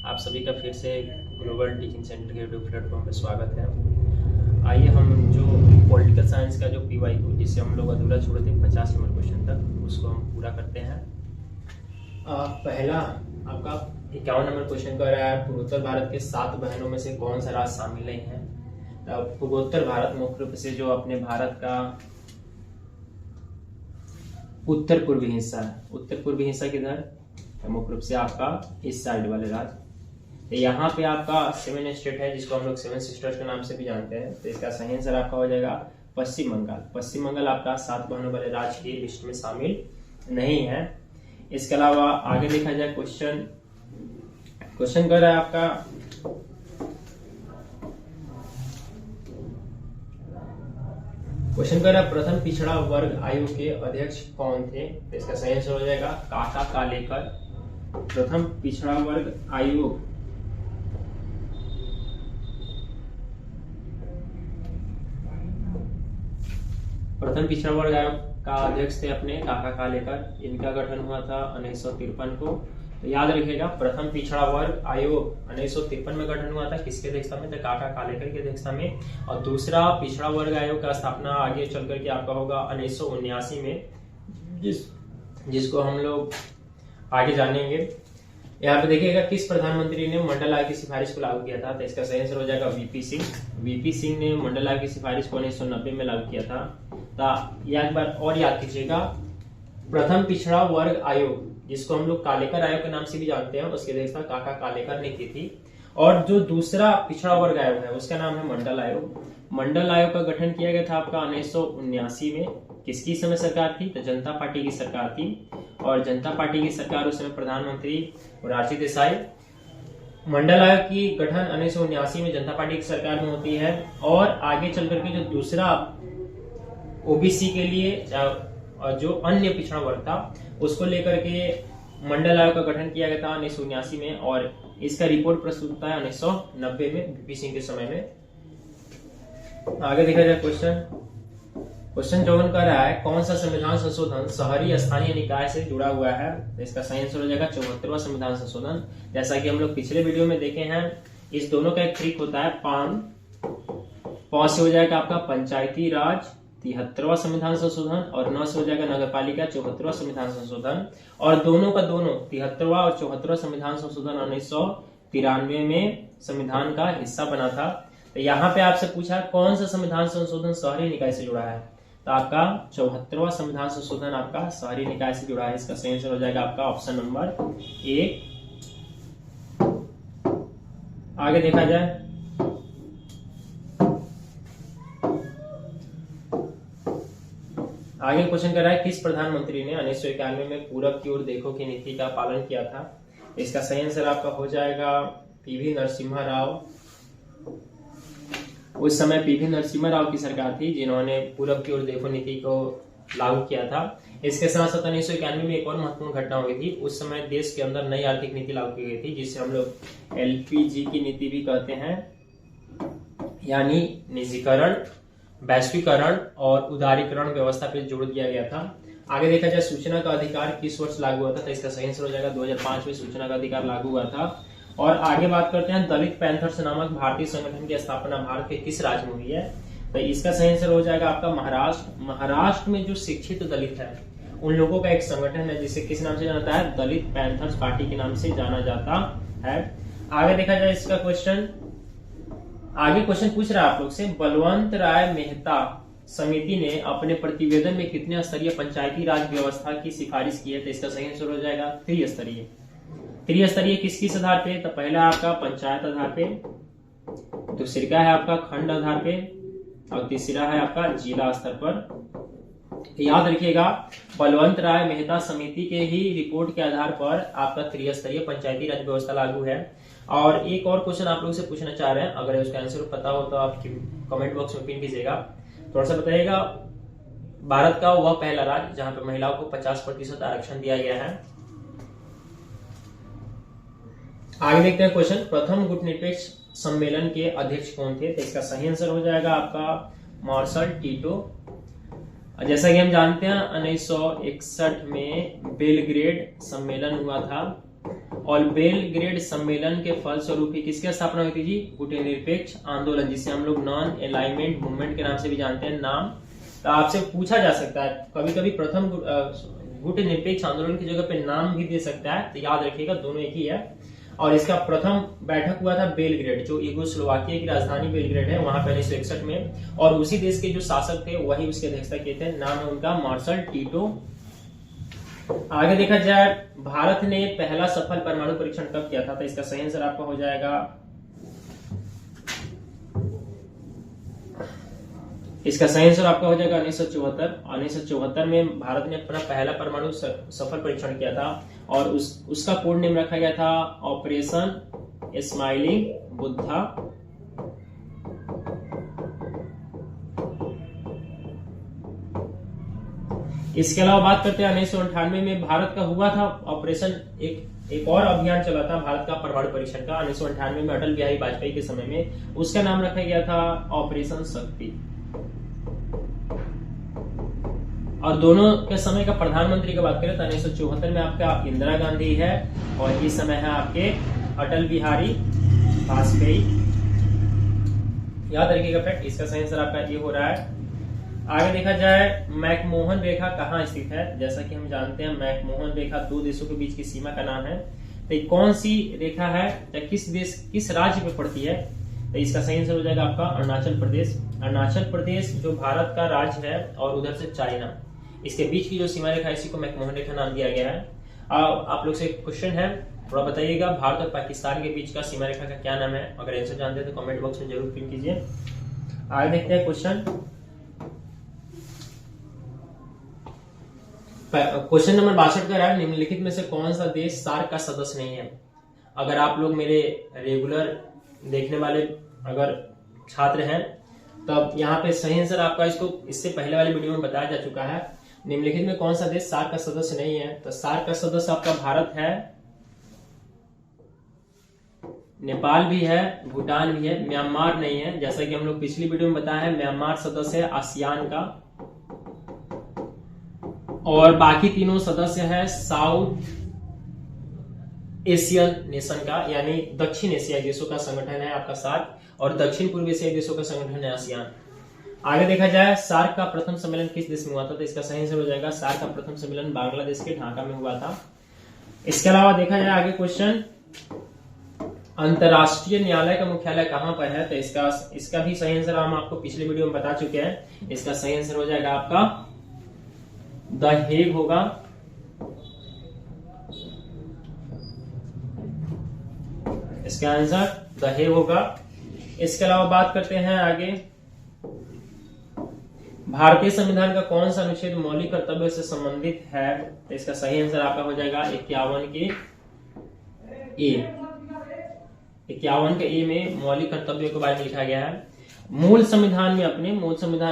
आप सभी का फिर से ग्लोबल टीचिंग सेंटर के यूट्यूब प्लेटफॉर्म पर स्वागत है। आइए हम जो पॉलिटिकल साइंस का जो PYQ जिसे हम लोग अधूरा छोड़े थे 50 नंबर क्वेश्चन तक, उसको हम पूरा करते हैं। पहला आपका 51 नंबर क्वेश्चन कर रहा है, पूर्वोत्तर भारत के 7 बहनों में से कौन सा राज्य शामिल नहीं है। पूर्वोत्तर भारत मुख्य रूप से जो अपने भारत का उत्तर पूर्वी हिस्सा है, उत्तर पूर्वी हिस्सा किधर मुख्य रूप से आपका इस साइड वाले राज्य। तो यहाँ पे आपका 7 स्टेट है जिसको हम लोग 7 सिस्टर्स के नाम से भी जानते हैं। तो इसका सही आंसर आपका हो जाएगा पश्चिम बंगाल। पश्चिम बंगाल आपका 7 बहनों वाले राज्य की लिस्ट में शामिल नहीं है। इसके अलावा आगे देखा जाए क्वेश्चन कर रहा है आपका प्रथम पिछड़ा वर्ग आयोग के अध्यक्ष कौन थे। तो इसका सही आंसर हो जाएगा काका कालेकर। प्रथम पिछड़ा वर्ग आयोग का अध्यक्ष थे अपने काका कालेकर। इनका गठन हुआ था 1953 को। तो याद रखिएगा, प्रथम पिछड़ा वर्ग आयोग 1953 में गठन हुआ था। किसके अध्यक्षता में? तो काका कालेकर की अध्यक्षता में। और दूसरा पिछड़ा वर्ग आयोग का स्थापना आगे चल करके आपका होगा 1979 में, जिसको हम लोग आगे जानेंगे। यहाँ पे देखिएगा किस प्रधानमंत्री ने मंडल आयोग की सिफारिश को लागू किया था। तो इसका सही आंसर हो जाएगा वीपी सिंह। वीपी सिंह ने मंडल आयोग की सिफारिश को 1990 में लागू किया था। तो एक बार और याद कीजिएगा, प्रथम पिछड़ा वर्ग आयोग जिसको हम लोग कालेकर आयोग के नाम से भी जानते हैं, उसकी अध्यक्षता काका कालेकर ने की थी। और जो दूसरा पिछड़ा वर्ग आयोग है उसका नाम है मंडल आयोग। मंडल आयोग का गठन किया गया था आपका 1979 में। किसकी समय सरकार थी? तो जनता पार्टी की सरकार थी। और जनता पार्टी की सरकार उस समय प्रधानमंत्री मोरारजी देसाई। मंडल आयोग की गठन 1979 में जनता पार्टी की सरकार में होती है। और आगे चल करके जो दूसरा ओबीसी के लिए जो अन्य पिछड़ा वर्ग था उसको लेकर के मंडल आयोग का गठन किया गया था 1979 में। और इसका रिपोर्ट प्रस्तुत होता है 1990 में वीपी सिंह के समय में। आगे देखा जाए क्वेश्चन 54 कर रहा है, कौन सा संविधान संशोधन शहरी स्थानीय निकाय से जुड़ा हुआ है। तो इसका सही आंसर हो जाएगा 74वां संविधान संशोधन। जैसा कि हम लोग पिछले वीडियो में देखे हैं, इस दोनों का एक ट्रिक होता है, पान से हो जाएगा आपका पंचायती राज 73वां संविधान संशोधन, और 9 से हो जाएगा नगरपालिका 74वां संविधान संशोधन। और दोनों का दोनों 73वां और 74वां संविधान संशोधन 1993 में संविधान का हिस्सा बना था। तो यहाँ पे आपसे पूछा कौन सा संविधान संशोधन शहरी निकाय से जुड़ा है। तो आपका 74वां संविधान संशोधन आपका शहरी निकाय से जुड़ा है। इसका सही आंसर हो जाएगा आपका ऑप्शन नंबर 1। आगे देखा जाए आगे क्वेश्चन कर रहा है, किस प्रधानमंत्री ने 1991 में पूरब की ओर देखो की नीति का पालन किया था। इसका सही आंसर आपका हो जाएगा पीवी नरसिम्हा राव। उस समय पीवी नरसिम्हा राव की सरकार थी जिन्होंने पूरब की ओर देखो नीति को लागू किया था। इसके साथ साथ 1991 में एक और महत्वपूर्ण घटना हुई थी। उस समय देश के अंदर नई आर्थिक नीति लागू की गई थी जिसे हम लोग LPG की नीति भी कहते हैं, यानी निजीकरण, वैश्वीकरण और उदारीकरण व्यवस्था पे जोड़ दिया गया था। आगे देखा जाए सूचना का अधिकार किस वर्ष लागू हुआ था। तो इसका सही आंसर हो जाएगा 2005 में सूचना का अधिकार लागू हुआ था। और आगे बात करते हैं, दलित पैंथर्स नामक भारतीय संगठन की स्थापना भारत के किस राज्य में हुई है। तो इसका सही आंसर हो जाएगा आपका महाराष्ट्र। महाराष्ट्र में जो शिक्षित दलित है उन लोगों का एक संगठन है जिसे किस नाम से जाना जाता है? दलित पैंथर्स पार्टी के नाम से जाना जाता है। आगे देखा जाए इसका क्वेश्चन पूछ रहा है आप लोग से, बलवंत राय मेहता समिति ने अपने प्रतिवेदन में कितने स्तरीय पंचायती राज व्यवस्था की सिफारिश की है। तो इसका सही आंसर हो जाएगा त्रिस्तरीय। त्रिस्तरीय किस आधार पे? तो पहला आपका पंचायत आधार पे, दूसरा है आपका खंड आधार पे, और तीसरा है आपका जिला स्तर पर। याद रखिएगा, बलवंत राय मेहता समिति के ही रिपोर्ट के आधार पर आपका त्रिस्तरीय पंचायती राज व्यवस्था लागू है। और एक और क्वेश्चन आप लोगों से पूछना चाह रहे हैं, अगर उसका आंसर पता हो तो आप कमेंट बॉक्स में पिन कीजिएगा। थोड़ा सा बताइएगा, भारत का वह पहला राज्य जहां पर महिलाओं को 50% आरक्षण दिया गया है। आगे देखते हैं क्वेश्चन, प्रथम गुटनिरपेक्ष सम्मेलन के अध्यक्ष कौन थे। तो इसका सही आंसर हो जाएगा आपका मार्शल टीटो। जैसा कि हम जानते हैं 1961 में बेलग्रेड सम्मेलन हुआ था और बेलग्रेड सम्मेलन के फलस्वरूप ही किसकी स्थापना हुई थी जी? गुटनिरपेक्ष आंदोलन, जिसे हम लोग नॉन अलाइनमेंट मूवमेंट के नाम से भी जानते हैं। नाम तो आपसे पूछा जा सकता है कभी कभी, प्रथम गुटनिरपेक्ष आंदोलन की जगह पे नाम भी दे सकता है, तो याद रखिएगा दोनों एक ही है। और इसका प्रथम बैठक हुआ था बेलग्रेड, जो यूगोस्लोवाकिया की राजधानी बेलग्रेड है, वहां पे 1961 में। और उसी देश के जो शासक थे वही उसकी अध्यक्षता किए थे, नाम है उनका मार्शल टीटो। आगे देखा जाए, भारत ने पहला सफल परमाणु परीक्षण कब किया था? तो इसका सही आंसर आपका हो जाएगा, इसका सही आंसर आपका हो जाएगा 1974। 1974 में भारत ने अपना पहला परमाणु सफल परीक्षण किया था, और उसका कोड नेम रखा गया था ऑपरेशन स्माइलिंग बुद्धा। इसके अलावा बात करते हैं 1998 में भारत का हुआ था ऑपरेशन, एक और अभियान चला था भारत का परमाणु परीक्षण का 1998 में अटल बिहारी वाजपेयी के समय में। उसका नाम रखा गया था ऑपरेशन शक्ति। और दोनों के समय का प्रधानमंत्री की बात करें तो 1974 में आपका इंदिरा गांधी है, और इस समय है आपके अटल बिहारी वाजपेयी। याद रखिएगा फ्रेंड, इसका सही आंसर आपका ये हो रहा है। आगे देखा जाए, मैकमोहन रेखा कहाँ स्थित है? जैसा कि हम जानते हैं मैकमोहन रेखा दो देशों के बीच की सीमा का नाम है। तो कौन सी रेखा है या किस देश किस राज्य में पड़ती है? तो इसका सही आंसर हो जाएगा आपका अरुणाचल प्रदेश। अरुणाचल प्रदेश जो भारत का राज्य है, और उधर से चाइना, इसके बीच की जो सीमा रेखा है इसी को मैकमोहन रेखा नाम दिया गया है। आप लोग से एक क्वेश्चन है, थोड़ा बताइएगा, भारत और पाकिस्तान के बीच का सीमा रेखा का क्या नाम है? अगर आंसर जानते हैं तो कमेंट बॉक्स में जरूर पिन कीजिए। आगे देखते हैं क्वेश्चन। क्वेश्चन नंबर 62 का है, निम्नलिखित में से कौन सा देश सार्क का सदस्य नहीं है? अगर आप लोग मेरे रेगुलर देखने वाले अगर छात्र हैं, तब यहाँ पे सही आंसर आपका, इसको इससे पहले वाले वीडियो में बताया जा चुका है। निम्नलिखित में कौन सा देश सार्क का सदस्य नहीं है? तो सार्क का सदस्य आपका भारत है, नेपाल भी है, भूटान भी है, म्यांमार नहीं है। जैसा कि हम लोग पिछली वीडियो में बताया है, म्यांमार सदस्य है आसियान का, और बाकी तीनों सदस्य है साउथ एशियन नेशन का, यानी दक्षिण एशियाई देशों का संगठन है आपका सार्क, और दक्षिण पूर्व एशियाई देशों का संगठन है आसियान। आगे देखा जाए, सार्क का प्रथम सम्मेलन किस देश में हुआ था? तो इसका सही आंसर हो जाएगा, सार्क का प्रथम सम्मेलन बांग्लादेश के ढाका में हुआ था। इसके अलावा देखा जाए आगे क्वेश्चन, अंतरराष्ट्रीय न्यायालय का मुख्यालय कहां पर है? तो इसका भी सही आंसर हम आपको पिछले वीडियो में बता चुके हैं। इसका सही आंसर हो जाएगा आपका द हेग होगा। इसका आंसर द हेग होगा। इसके अलावा बात करते हैं आगे, भारतीय संविधान का कौन सा अनुच्छेद मौलिक कर्तव्य से संबंधित है? तो इसका सही आंसर आपका हो जाएगा 51 के ए। 51 के ए में मौलिक कर्तव्यों के बारे में लिखा गया है। मूल संविधान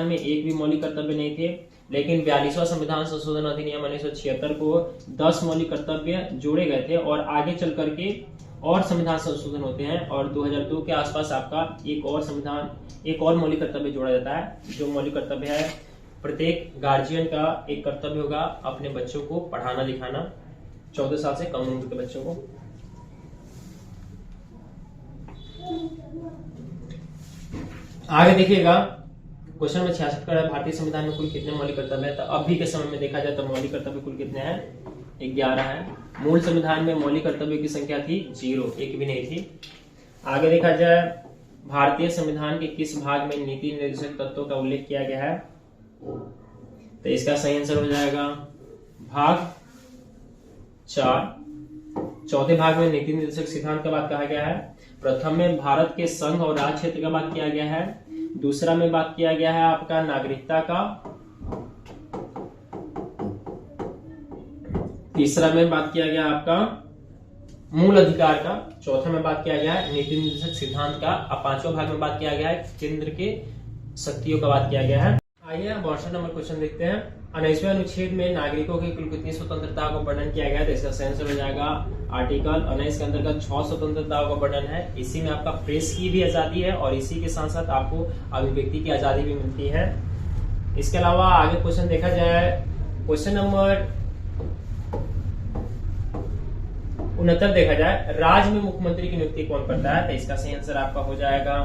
में एक भी मौलिक कर्तव्य नहीं थे, लेकिन 42वां संविधान संशोधन अधिनियम 1976 को 10 मौलिक कर्तव्य जोड़े गए थे, और आगे चल करके और संविधान संशोधन होते हैं, और 2002 के आसपास आपका एक और मौलिक कर्तव्य जोड़ा जाता है। जो मौलिक कर्तव्य है, प्रत्येक गार्जियन का एक कर्तव्य होगा अपने बच्चों को पढ़ाना लिखाना, 14 साल से कम उम्र के बच्चों को। आगे देखिएगा, क्वेश्चन नंबर 66 का है, भारतीय संविधान में कुल कितने मौलिक कर्तव्य है? तो अभी के समय में देखा जाए तो मौलिक कर्तव्य कुल कितने हैं? 11 है। मूल संविधान में मौलिक कर्तव्य की संख्या थी 0, एक भी नहीं थी। आगे देखा जाए, भारतीय संविधान के किस भाग में नीति निर्देशक तत्वों का उल्लेख किया गया है? तो इसका सही आंसर हो जाएगा भाग 4। चौथे भाग में नीति निर्देशक सिद्धांत का बात कहा गया है। प्रथम में भारत के संघ और राज्य क्षेत्र का बात किया गया है। दूसरा में बात किया गया है आपका नागरिकता का। तीसरा में बात किया गया आपका मूल अधिकार का। चौथा में बात किया गया है नीति निर्देशक सिद्धांत का। अब पांचवा भाग में बात किया गया है केंद्र के शक्तियों का बात किया गया है। आइए अब 62 नंबर क्वेश्चन देखते हैं। 19वें अनुच्छेद में नागरिकों की कुल कितनी स्वतंत्रता को वर्णन किया गया है? तो इसका सही आंसर हो जाएगा आर्टिकल 19 के अंतर्गत 6 स्वतंत्रताओं का वर्णन है। इसी में आपका प्रेस की भी आजादी है और इसी के साथ साथ आपको अभिव्यक्ति की आजादी भी मिलती है। इसके अलावा आगे क्वेश्चन देखा जाए, क्वेश्चन नंबर 69 देखा जाए, राज्य में मुख्यमंत्री की नियुक्ति कौन करता है? तो इसका सही आंसर आपका हो जाएगा,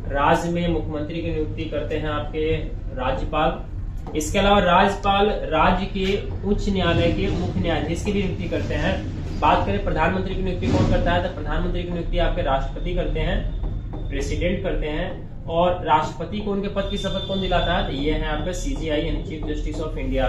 राज्य में मुख्यमंत्री की नियुक्ति करते हैं आपके राज्यपाल। इसके अलावा राज्यपाल राज्य के उच्च न्यायालय के मुख्य न्यायाधीश की भी नियुक्ति करते हैं। बात करें प्रधानमंत्री की नियुक्ति कौन करता है? तो प्रधानमंत्री की नियुक्ति आपके राष्ट्रपति करते हैं, प्रेसिडेंट करते हैं। और राष्ट्रपति को उनके पद की शपथ कौन दिलाता है? तो ये है आपका CJI यानी चीफ जस्टिस ऑफ इंडिया।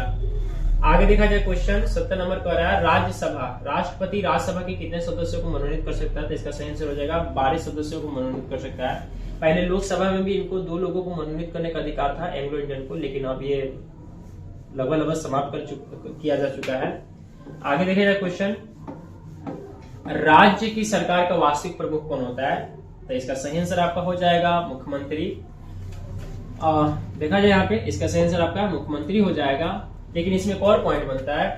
आगे देखा जाए क्वेश्चन 70 नंबर पर है, राज्यसभा, राष्ट्रपति राज्यसभा के कितने सदस्यों को मनोनीत कर सकता है? तो इसका सही आंसर हो जाएगा 12 सदस्यों को मनोनीत कर सकता है। पहले लोकसभा में भी इनको 2 लोगों को मनोनीत करने का अधिकार था, एंग्लो इंडियन को, लेकिन अब ये लगभग समाप्त किया जा चुका है। आगे देखा जाए क्वेश्चन, राज्य की सरकार का वास्तविक प्रमुख कौन होता है? तो इसका सही आंसर आपका हो जाएगा मुख्यमंत्री। देखा जाए यहाँ पे इसका सही आंसर आपका मुख्यमंत्री हो जाएगा। लेकिन इसमें एक और पॉइंट बनता है,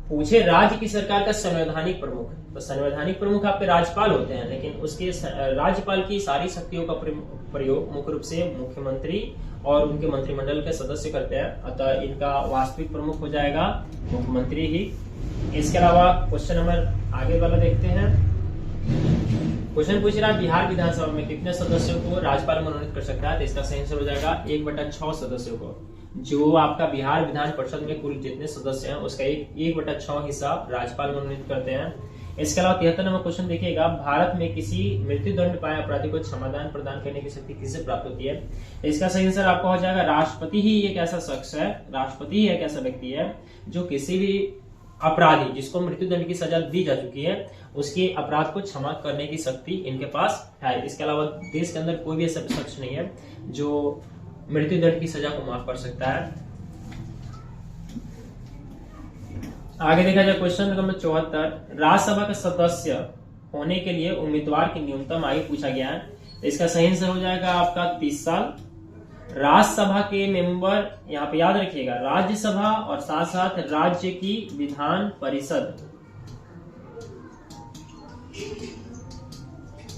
पूछे राज्य की सरकार का संवैधानिक प्रमुख, तो संवैधानिक प्रमुख आपके राज्यपाल होते हैं, लेकिन उसके राज्यपाल की सारी शक्तियों का प्रयोग मुख्य रूप से मुख्यमंत्री और उनके मंत्रिमंडल के सदस्य करते हैं, अतः इनका वास्तविक प्रमुख हो जाएगा मुख्यमंत्री ही। इसके अलावा क्वेश्चन नंबर आगे वाला देखते हैं। क्वेश्चन पूछ रहा है, बिहार विधानसभा में कितने सदस्यों को राज्यपाल मनोनीत कर सकता है? तो इसका सही आंसर हो जाएगा 1/6 सदस्यों को। जो आपका बिहार विधान परिषद में कुल जितने सदस्य हैं उसका 1/6 हिस्सा राज्यपाल मनोनीत करते हैं। इसके अलावा 73 नंबर क्वेश्चन देखिएगा, भारत में किसी मृत्युदंड पाए अपराधी को क्षमादान प्रदान करने की शक्ति किसे प्राप्त होती है? तो इसका सही आंसर आपका हो जाएगा राष्ट्रपति ही एक ऐसा शख्स है, राष्ट्रपति ही एक ऐसा व्यक्ति है जो किसी भी अपराधी जिसको मृत्युदंड की सजा दी जा चुकी है उसके अपराध को क्षमा करने की शक्ति इनके पास है। इसके अलावा देश के अंदर कोई भी ऐसा शख्स नहीं है जो मृत्युदंड की सजा को माफ कर सकता है। आगे देखा जाए क्वेश्चन नंबर 74, राज्यसभा का सदस्य होने के लिए उम्मीदवार की न्यूनतम आयु पूछा गया है। इसका सही आंसर हो जाएगा आपका 30 साल। राज्यसभा के मेंबर यहाँ पे याद रखिएगा, राज्यसभा और साथ साथ राज्य की विधान परिषद,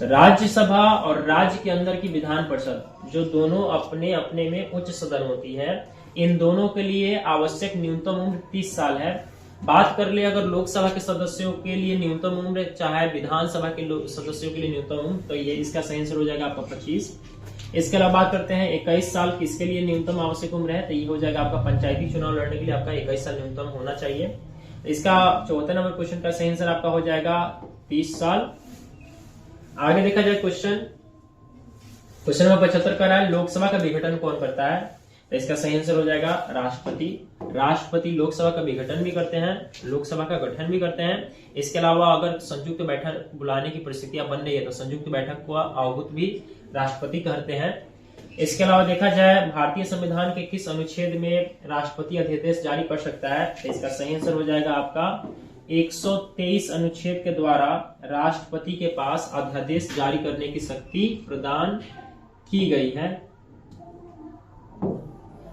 राज्यसभा और राज्य के अंदर की विधान परिषद जो दोनों अपने अपने में उच्च सदन होती है, इन दोनों के लिए आवश्यक न्यूनतम उम्र 30 साल है। बात कर ले अगर लोकसभा के सदस्यों के लिए न्यूनतम उम्र, चाहे विधानसभा के सदस्यों के लिए न्यूनतम उम्र, तो ये इसका सही आंसर हो जाएगा आपका 25। इसके अलावा बात करते हैं 21 साल किसके लिए न्यूनतम आवश्यक उम्र है, तो ये हो जाएगा आपका पंचायती चुनाव लड़ने के लिए आपका 21 साल न्यूनतम होना चाहिए। इसका 74 नंबर क्वेश्चन का सही आंसर आपका हो जाएगा 30 साल। आगे देखा जाए क्वेश्चन नंबर 75 कर रहा है, लोकसभा का विघटन कौन करता है? तो इसका सही आंसर हो जाएगा राष्ट्रपति। राष्ट्रपति लोकसभा का विघटन भी करते हैं, लोकसभा का गठन भी करते हैं। इसके अलावा अगर संयुक्त बैठक बुलाने की परिस्थितियां बन रही है तो संयुक्त बैठक को आहूत भी राष्ट्रपति कहते हैं। इसके अलावा देखा जाए भारतीय संविधान के किस अनुच्छेद में राष्ट्रपति अध्यादेश जारी कर सकता है? तो इसका सही आंसर हो जाएगा आपका 123 अनुच्छेद के द्वारा राष्ट्रपति के पास अध्यादेश जारी करने की शक्ति प्रदान की गई है।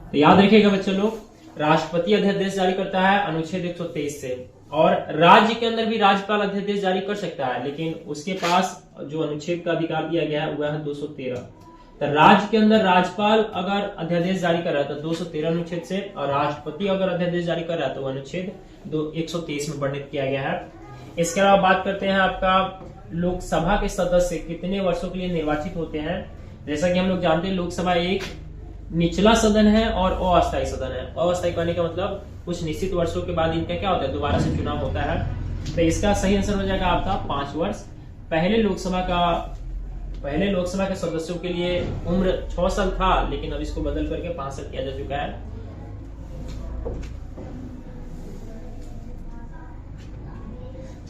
तो याद रखिएगा बच्चों लोग, राष्ट्रपति अध्यादेश जारी करता है अनुच्छेद 123 से, और राज्य के अंदर भी राज्यपाल अध्यादेश जारी कर सकता है, लेकिन उसके पास जो अनुच्छेद का अधिकार दिया गया है वह है 213। तो राज्य के अंदर राज्यपाल अगर अध्यादेश जारी कर रहा है तो 213 अनुच्छेद से, और राष्ट्रपति अगर अध्यादेश जारी कर रहा है तो वह अनुच्छेद 123 में वर्णित किया गया है। इसके अलावा बात करते हैं आपका लोकसभा के सदस्य कितने वर्षों के लिए निर्वाचित होते हैं। जैसा कि हम लोग जानते हैं लोकसभा एक निचला सदन है और अस्थायी सदन है। अस्थायी कहने का मतलब कुछ निश्चित वर्षों के बाद इनका क्या होता है, दोबारा से चुनाव होता है। तो इसका सही आंसर हो जाएगा आपका 5 वर्ष। पहले लोकसभा के सदस्यों के लिए उम्र 6 साल था, लेकिन अब इसको बदल करके 5 साल किया जा चुका है।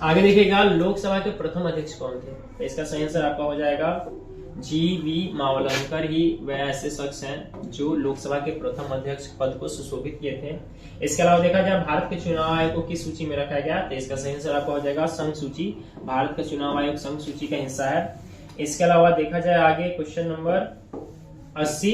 आगे देखिएगा लोकसभा के प्रथम अध्यक्ष कौन थे। तो इसका सही आंसर आपका हो जाएगा GV मावलंकर ही वह ऐसे शख्स हैं जो लोकसभा के प्रथम अध्यक्ष पद को सुशोभित किए थे। इसके अलावा देखा जाए भारत के चुनाव आयोग को किस सूची में रखा गया, तो इसका सही आंसर आपका हो जाएगा संघ सूची। भारत का चुनाव आयोग संघ सूची का हिस्सा है। इसके अलावा देखा जाए आगे क्वेश्चन नंबर 80,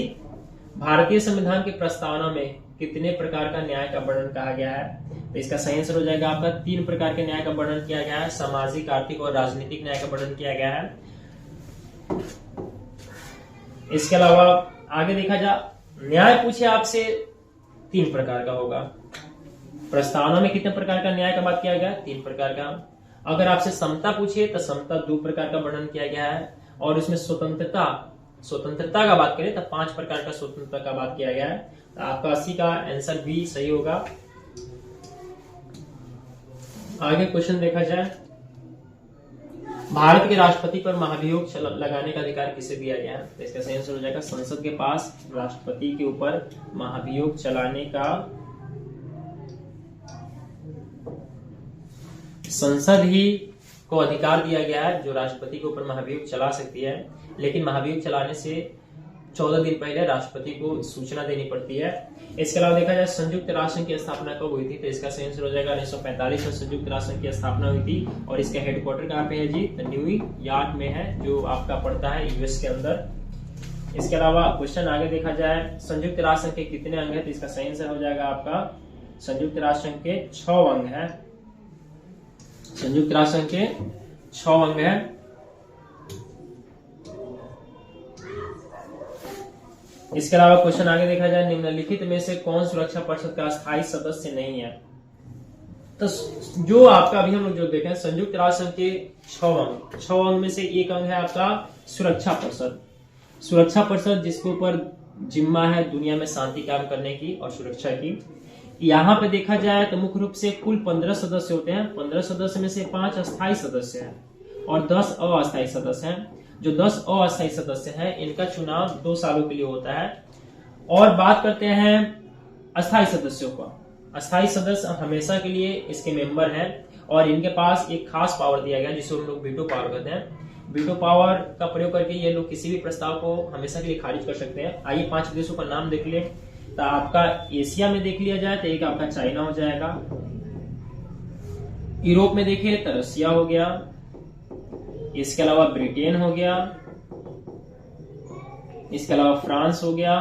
भारतीय संविधान की प्रस्तावना में कितने प्रकार का न्याय का वर्णन कहा गया है। तो इसका सही आंसर हो जाएगा आपका 3 प्रकार के न्याय का वर्णन किया गया है। सामाजिक, आर्थिक और राजनीतिक न्याय का वर्णन किया गया है। इसके अलावा आगे देखा जाए न्याय पूछे आपसे 3 प्रकार का होगा। प्रस्तावना में कितने प्रकार का न्याय का बात किया गया, 3 प्रकार का। अगर आपसे समता पूछे तो समता 2 प्रकार का वर्णन किया गया है, और उसमें स्वतंत्रता का बात करें तो 5 प्रकार का स्वतंत्रता का बात किया गया है। तो आपका 80 का आंसर बी सही होगा। आगे क्वेश्चन देखा जाए, भारत के राष्ट्रपति पर महाभियोग लगाने का अधिकार किसे दिया गया है? तो इसका सही आंसर हो जाएगा संसद के पास राष्ट्रपति के ऊपर महाभियोग चलाने का, संसद ही को अधिकार दिया गया है जो राष्ट्रपति के ऊपर महाभियोग चला सकती है, लेकिन महाभियोग चलाने से 14 दिन पहले राष्ट्रपति को सूचना देनी पड़ती है। इसके अलावा देखा जाए संयुक्त राष्ट्र संघ की स्थापना कब हुई थी? तो इसका सही आंसर हो जाएगा 1945 में संयुक्त राष्ट्र संघ की स्थापना हुई थी, और इसका हेडक्वार्टर कहाँ पे है जी? तो न्यूयॉर्क में है, जो आपका पड़ता है यूएस के अंदर। इसके अलावा क्वेश्चन आगे देखा जाए, संयुक्त राष्ट्र संघ के कितने अंग है? तो इसका सही आंसर हो जाएगा आपका संयुक्त राष्ट्र संघ के 6 अंग है। संयुक्त राष्ट्र संघ के 6 अंग है। इसके अलावा क्वेश्चन आगे देखा जाए, निम्नलिखित में से कौन सुरक्षा परिषद का स्थायी सदस्य नहीं है? तो जो आपका अभी हम लोग जो देखें संयुक्त राष्ट्र संघ के 6 अंग में से एक अंग है आपका सुरक्षा परिषद। सुरक्षा परिषद जिसके ऊपर जिम्मा है दुनिया में शांति कायम करने की और सुरक्षा की। यहाँ पे देखा जाए तो मुख्य रूप से कुल 15 सदस्य होते हैं। 15 सदस्य में से 5 अस्थायी सदस्य हैं और 10 अस्थायी सदस्य हैं। जो 10 अस्थायी सदस्य हैं इनका चुनाव 2 सालों के लिए होता है। और बात करते हैं अस्थायी सदस्यों का। अस्थायी सदस्य हमेशा के लिए इसके मेंबर हैं और इनके पास एक खास पावर दिया गया जिसे हम लोग वीटो पावर कहते हैं। वीटो पावर का प्रयोग करके ये लोग किसी भी प्रस्ताव को हमेशा के लिए खारिज कर सकते हैं। आइए 5 देशों का नाम देख ले। तो आपका एशिया में देख लिया जाए तो एक आपका चाइना हो जाएगा। यूरोप में देखे तो रसिया हो गया। इसके अलावा ब्रिटेन हो गया। इसके अलावा फ्रांस हो गया।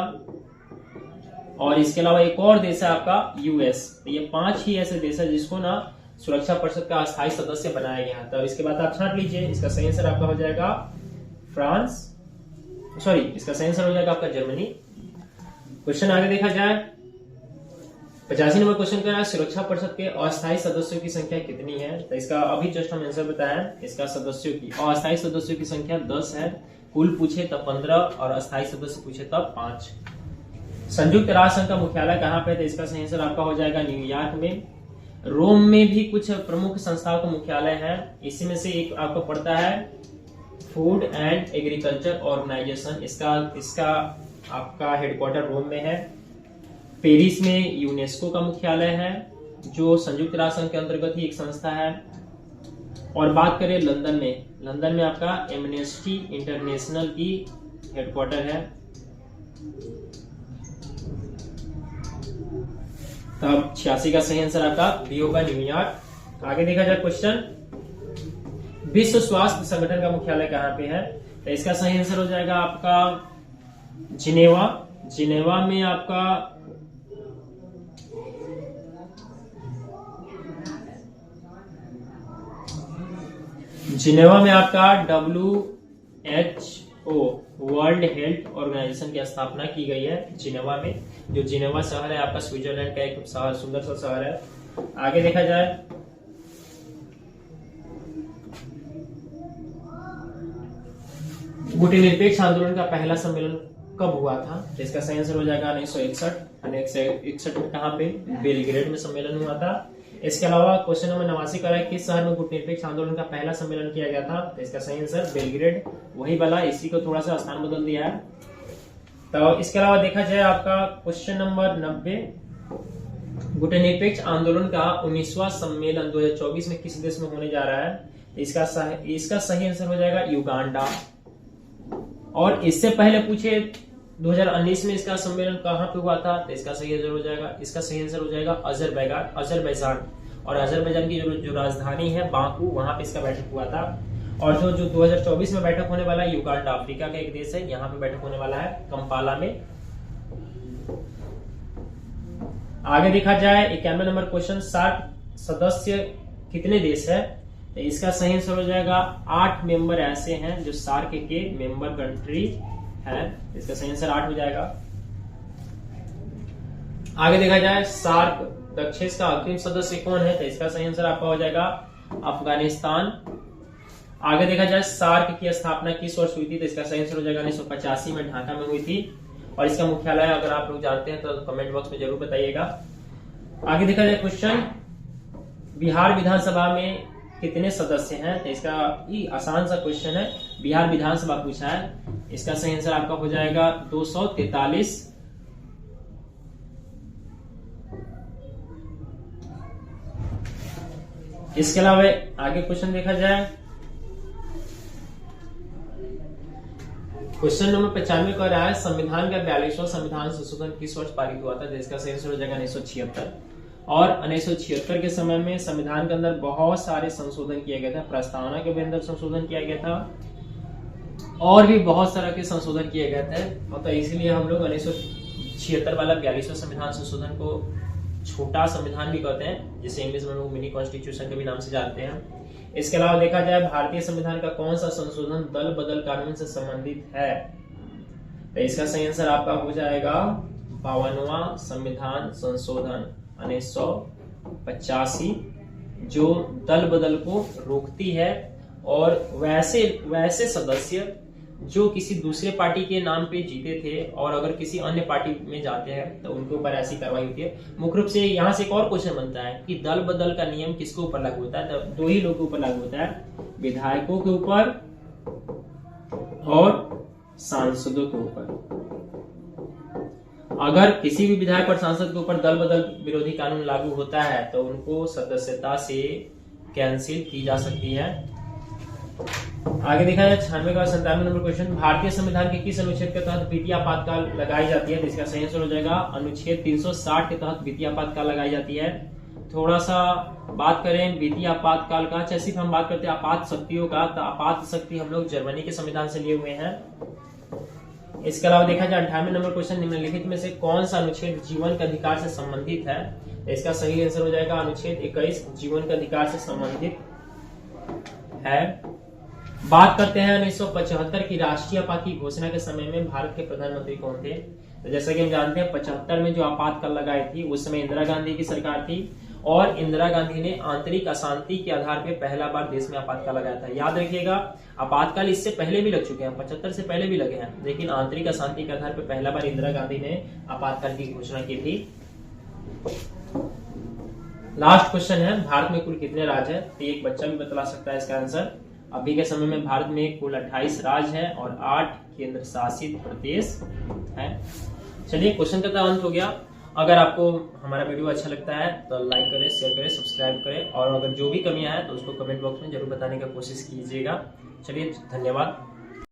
और इसके अलावा एक और देश है आपका यूएस। तो ये 5 ही ऐसे देश है जिसको ना सुरक्षा परिषद का अस्थायी सदस्य बनाया गया है। तो इसके बाद आप छांट लीजिए। इसका सही आंसर आपका हो जाएगा फ्रांस, सॉरी इसका सही आंसर हो जाएगा आपका जर्मनी। क्वेश्चन आगे देखा जाए 85 नंबर क्वेश्चन का है सुरक्षा परिषद के अस्थायी सदस्यों की संख्या कितनी है? तो इसका अभी जस्ट हम आंसर बताया। इसका सदस्यों की अस्थायी सदस्यों की संख्या 10 है। कुल पूछे तब 15 और अस्थायी सदस्य पूछे तब 5। संयुक्त राष्ट्र संघ का मुख्यालय कहाँ पे? तो इसका सही आंसर आपका हो जाएगा न्यूयॉर्क में। रोम में भी कुछ प्रमुख संस्थाओं का मुख्यालय है। इसी में से एक आपको पड़ता है फूड एंड एग्रीकल्चर ऑर्गेनाइजेशन। इसका आपका हेडक्वार्टर रोम में है। पेरिस में यूनेस्को का मुख्यालय है जो संयुक्त राष्ट्र संघ के अंतर्गत ही एक संस्था है। और बात करें लंदन में आपका एमनेस्टी इंटरनेशनल की हेडक्वार्टर है। तब 86 का सही आंसर आपका बी होगा न्यूयॉर्क। आगे देखा जाए क्वेश्चन विश्व स्वास्थ्य संगठन का मुख्यालय कहाँ पे है? तो इसका सही आंसर हो जाएगा आपका जिनेवा। जिनेवा में आपका WHO वर्ल्ड हेल्थ ऑर्गेनाइजेशन की स्थापना की गई है जिनेवा में। जो जिनेवा शहर है आपका स्विट्जरलैंड का एक शहर, सुंदर सा शहर है। आगे देखा जाए गुटनिरपेक्ष आंदोलन का पहला सम्मेलन कब हुआ था? तो इसका सही आंसर हो जाएगा 1961 में। कहाँ पे? बेलग्रेड में सम्मेलन हुआ था। इसके अलावा क्वेश्चन नंबर 89 का है किस शहर में गुटनिरपेक्ष आंदोलन का पहला सम्मेलन किया गया था? तो इसका सही आंसर बेलग्रेड वही वाला, इसी को थोड़ा सा स्थान बदल दिया है। तो इसके अलावा देखा जाए आपका क्वेश्चन नंबर 90 गुटनिरपेक्ष आंदोलन का 19वां सम्मेलन 2024 में किस देश में होने जा रहा है? इसका सही आंसर हो जाएगा युगांडा। और इससे पहले पूछे 2019 में इसका सम्मेलन कहाँ पे हुआ था? तो इसका सही आंसर हो जाएगा अजरबैजान। और अजरबैजान की जो राजधानी है बाकू, वहां पे इसका बैठक हुआ था। और जो 2024 में बैठक होने वाला है युगांडा, अफ्रीका का एक देश है, यहाँ पे बैठक होने वाला है कंपाला में। आगे देखा जाए 91 नंबर क्वेश्चन सार्क सदस्य कितने देश है? तो इसका सही आंसर हो जाएगा 8 मेंबर ऐसे हैं जो सार्क के मेंबर कंट्री है। इसका सही आंसर 8 हो जाएगा। आगे देखा जाए सार्क दक्षेश का अंतिम सदस्य कौन है? तो इसका सही आंसर आपका हो जाएगा अफगानिस्तान। आगे देखा जाए सार्क की स्थापना किस वर्ष हुई थी, तो इसका सही आंसर हो जाएगा 1985 में ढाका में हुई थी। और इसका मुख्यालय अगर आप लोग जानते हैं तो कमेंट बॉक्स में जरूर बताइएगा। आगे देखा जाए क्वेश्चन, बिहार विधानसभा में कितने सदस्य हैं, तो इसका ये आसान सा क्वेश्चन है, बिहार विधानसभा पूछा है। इसका सही आंसर आपका हो जाएगा 243। इसके अलावा आगे क्वेश्चन देखा जाए, क्वेश्चन नंबर 95 कह रहा है संविधान का 42वां संविधान संशोधन किस वर्ष पारित हुआ था, तो इसका सही आंसर हो जाएगा 1976। और 1976 के समय में संविधान के अंदर बहुत सारे संशोधन किया गया था, प्रस्तावना के भी अंदर संशोधन किया गया था और भी बहुत सारा के संशोधन किए गए थे। तो इसलिए हम लोग 1976 वाला 42वां संविधान संशोधन को छोटा संविधान भी कहते हैं, जिसे इंग्लिश में लोग मिनी कॉन्स्टिट्यूशन के भी नाम से जानते हैं। इसके अलावा देखा जाए भारतीय संविधान का कौन सा संशोधन दल बदल कानून से संबंधित है, तो इसका सही आंसर आपका हो जाएगा 52वां संविधान संशोधन 1985, जो दल बदल को रोकती है और वैसे सदस्य जो किसी दूसरे पार्टी के नाम पे जीते थे और अगर किसी अन्य पार्टी में जाते हैं तो उनके ऊपर ऐसी कार्रवाई होती है। मुख्य रूप से यहाँ से एक और क्वेश्चन बनता है कि दल बदल का नियम किसके ऊपर लागू होता है, तो दो ही लोगों के ऊपर लागू होता है, विधायकों के ऊपर और सांसदों के ऊपर। अगर किसी भी विधायक और सांसद के ऊपर दल बदल विरोधी कानून लागू होता है तो उनको सदस्यता से कैंसिल की जा सकती है। आगे देखा जाए 96 का 97 नंबर क्वेश्चन, भारतीय संविधान के किस अनुच्छेद के तहत वित्तीय आपातकाल लगाई जाती है, तो इसका सही आंसर हो जाएगा अनुच्छेद 360 के तहत वित्तीय आपातकाल लगाई जाती है। थोड़ा सा बात करें वित्तीय आपातकाल का, चाहे सिर्फ हम बात करते हैं आपात शक्तियों का, तो आपात शक्ति हम लोग जर्मनी के संविधान से लिए हुए हैं। इसके अलावा देखा जाए 98 नंबर क्वेश्चन, निम्नलिखित में से कौन सा अनुच्छेद जीवन के अधिकार से संबंधित है, तो इसका सही आंसर हो जाएगा अनुच्छेद 21 जीवन के अधिकार से संबंधित है। बात करते हैं 1975 की राष्ट्रीय आपात की घोषणा के समय में भारत के प्रधानमंत्री कौन थे, तो जैसा कि हम जानते हैं 75 में जो आपातकाल लगाई थी उस समय इंदिरा गांधी की सरकार थी और इंदिरा गांधी ने आंतरिक अशांति के आधार पर पहला बार देश में आपातकाल लगाया था। याद रखिएगा आपातकाल इससे पहले भी लग चुके हैं, 75 से पहले भी लगे हैं, लेकिन आंतरिक अशांति के आधार पर पहला बार इंदिरा गांधी ने आपातकाल की घोषणा की थी। लास्ट क्वेश्चन है, भारत में कुल कितने राज्य हैं, तो एक बच्चा भी बता सकता है इसका आंसर। अभी के समय में भारत में कुल 28 राज्य हैं और 8 केंद्र शासित प्रदेश हैं। चलिए क्वेश्चन का अंत हो गया। अगर आपको हमारा वीडियो अच्छा लगता है तो लाइक करें, शेयर करें, सब्सक्राइब करें और अगर जो भी कमियां हैं तो उसको कमेंट बॉक्स में जरूर बताने का कोशिश कीजिएगा। चलिए धन्यवाद।